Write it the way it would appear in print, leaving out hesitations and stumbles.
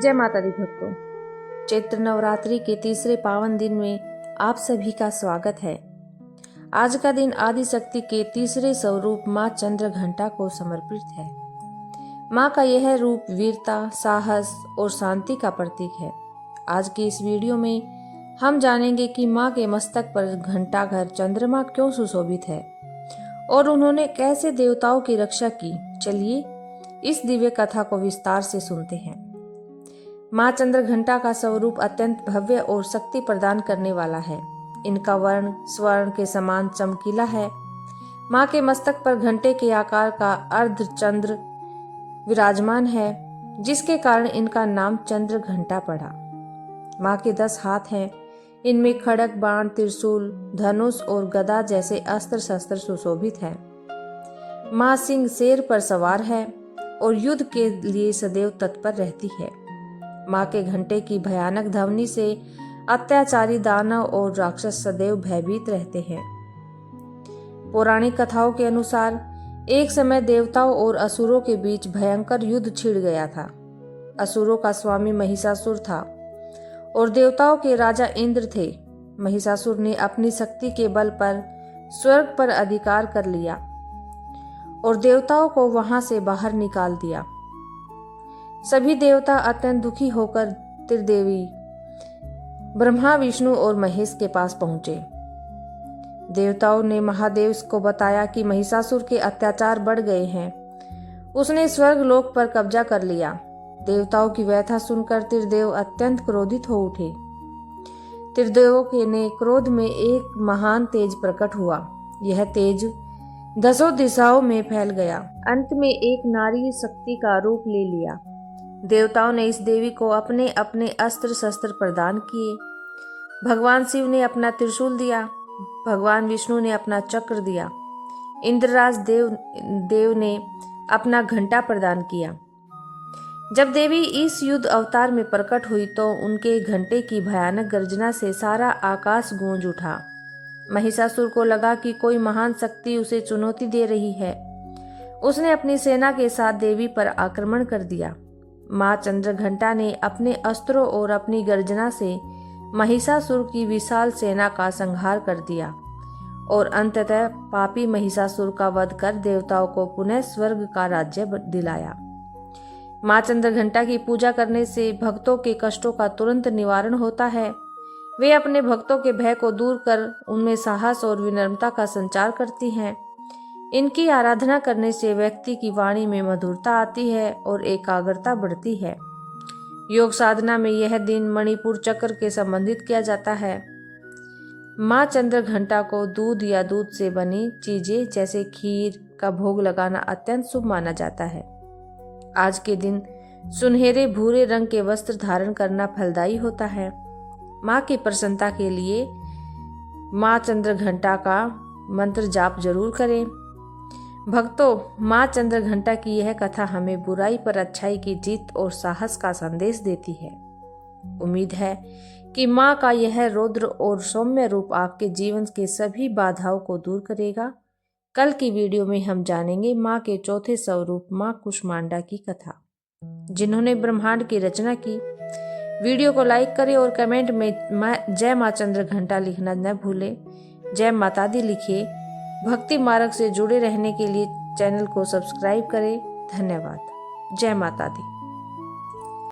जय माता दी भक्तों, चैत्र नवरात्रि के तीसरे पावन दिन में आप सभी का स्वागत है। आज का दिन आदि शक्ति के तीसरे स्वरूप माँ चंद्र घंटा को समर्पित है। माँ का यह रूप वीरता, साहस और शांति का प्रतीक है। आज की इस वीडियो में हम जानेंगे कि माँ के मस्तक पर घंटा घर चंद्रमा क्यों सुशोभित है और उन्होंने कैसे देवताओं की रक्षा की। चलिए इस दिव्य कथा को विस्तार से सुनते हैं। माँ चंद्र घंटा का स्वरूप अत्यंत भव्य और शक्ति प्रदान करने वाला है। इनका वर्ण स्वर्ण के समान चमकीला है। माँ के मस्तक पर घंटे के आकार का अर्ध चंद्र विराजमान है, जिसके कारण इनका नाम चंद्र घंटा पड़ा। माँ के 10 हाथ हैं। इनमें खड़ग, बाण, त्रिशूल, धनुष और गदा जैसे अस्त्र शस्त्र सुशोभित हैं। माँ सिंह शेर पर सवार है और युद्ध के लिए सदैव तत्पर रहती है। माँ के घंटे की भयानक ध्वनि से अत्याचारी दानव और राक्षस सदैव भयभीत रहते हैं। पौराणिक कथाओं के अनुसार एक समय देवताओं और असुरों के बीच भयंकर युद्ध छिड़ गया था। असुरों का स्वामी महिषासुर था और देवताओं के राजा इंद्र थे। महिषासुर ने अपनी शक्ति के बल पर स्वर्ग पर अधिकार कर लिया और देवताओं को वहां से बाहर निकाल दिया। सभी देवता अत्यंत दुखी होकर त्रिदेवी ब्रह्मा, विष्णु और महेश के पास पहुंचे। देवताओं ने महादेव को बताया कि महिषासुर के अत्याचार बढ़ गए हैं। उसने स्वर्ग लोक पर कब्जा कर लिया। देवताओं की व्यथा सुनकर त्रिदेव अत्यंत क्रोधित हो उठे। त्रिदेवों के ने क्रोध में एक महान तेज प्रकट हुआ। यह तेज 10 दिशाओं में फैल गया। अंत में एक नारी शक्ति का रूप ले लिया। देवताओं ने इस देवी को अपने अपने अस्त्र शस्त्र प्रदान किए। भगवान शिव ने अपना त्रिशूल दिया, भगवान विष्णु ने अपना चक्र दिया, इंद्रराज देव ने अपना घंटा प्रदान किया। जब देवी इस युद्ध अवतार में प्रकट हुई तो उनके घंटे की भयानक गर्जना से सारा आकाश गूंज उठा। महिषासुर को लगा कि कोई महान शक्ति उसे चुनौती दे रही है। उसने अपनी सेना के साथ देवी पर आक्रमण कर दिया। माँ चंद्र घंटा ने अपने अस्त्रों और अपनी गर्जना से महिषासुर की विशाल सेना का संहार कर दिया और अंततः पापी महिषासुर का वध कर देवताओं को पुनः स्वर्ग का राज्य दिलाया। माँ चंद्र घंटा की पूजा करने से भक्तों के कष्टों का तुरंत निवारण होता है। वे अपने भक्तों के भय को दूर कर उनमें साहस और विनम्रता का संचार करती हैं। इनकी आराधना करने से व्यक्ति की वाणी में मधुरता आती है और एकाग्रता बढ़ती है। योग साधना में यह दिन मणिपुर चक्र के संबंधित किया जाता है। माँ चंद्र घंटा को दूध या दूध से बनी चीजें जैसे खीर का भोग लगाना अत्यंत शुभ माना जाता है। आज के दिन सुनहरे भूरे रंग के वस्त्र धारण करना फलदायी होता है। माँ की प्रसन्नता के लिए माँ चंद्र घंटा का मंत्र जाप जरूर करें। भक्तों, माँ चंद्र घंटा की यह कथा हमें बुराई पर अच्छाई की जीत और साहस का संदेश देती है। उम्मीद है कि माँ का यह रौद्र और सौम्य रूप आपके जीवन के सभी बाधाओं को दूर करेगा। कल की वीडियो में हम जानेंगे माँ के चौथे स्वरूप माँ कुष्मांडा की कथा, जिन्होंने ब्रह्मांड की रचना की। वीडियो को लाइक करें और कमेंट में जय माँ चंद्र घंटा लिखना न भूलें। जय माता दी लिखिए। भक्ति मार्ग से जुड़े रहने के लिए चैनल को सब्सक्राइब करें। धन्यवाद। जय माता दी।